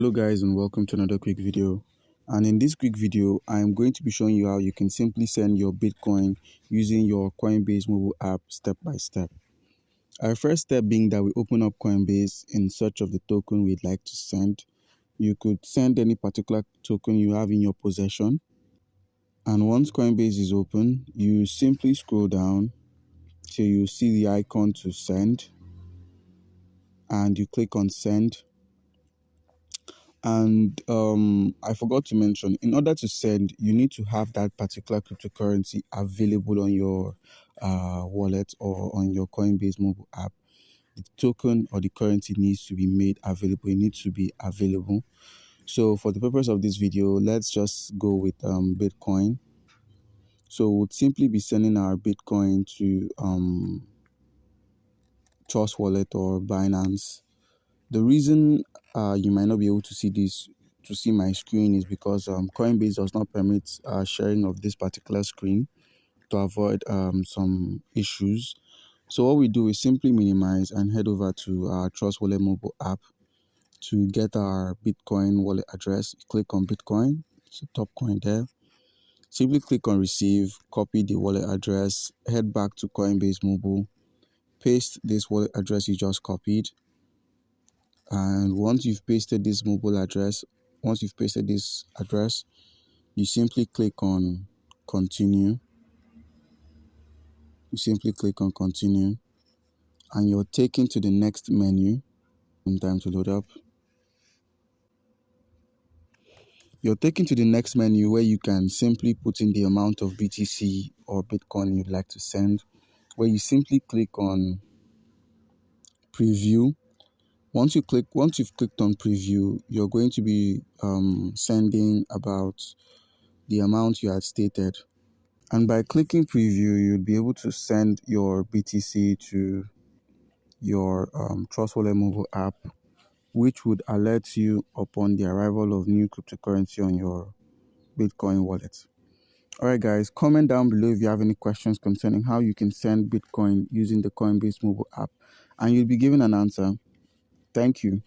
Hello guys, and welcome to another quick video. And in this quick video I'm going to be showing you how you can simply send your Bitcoin using your Coinbase mobile app step by step. Our first step being that we open up Coinbase in search of the token we'd like to send. You could send any particular token you have in your possession, and once Coinbase is open, you simply scroll down till you see the icon to send, and you click on send. And I forgot to mention, in order to send, you need to have that particular cryptocurrency available on your wallet or on your Coinbase mobile app. The token or the currency needs to be made available. It needs to be available. So for the purpose of this video, let's just go with Bitcoin. So we'll simply be sending our Bitcoin to Trust Wallet or Binance. The reason you might not be able to see this, to see my screen, is because Coinbase does not permit sharing of this particular screen to avoid some issues. So what we do is simply minimize and head over to our Trust Wallet mobile app to get our Bitcoin wallet address. Click on Bitcoin, it's the top coin there. Simply click on receive, copy the wallet address, head back to Coinbase mobile, paste this wallet address you just copied. And once you've pasted this address, you simply click on continue. And you're taken to the next menu. Time to load up. You're taken to the next menu where you can simply put in the amount of BTC or Bitcoin you'd like to send, where you simply click on preview. Once you've clicked on preview, you're going to be sending about the amount you had stated. And by clicking preview, you'll be able to send your BTC to your Trust Wallet mobile app, which would alert you upon the arrival of new cryptocurrency on your Bitcoin wallet. Alright guys, comment down below if you have any questions concerning how you can send Bitcoin using the Coinbase mobile app, and you'll be given an answer. Thank you.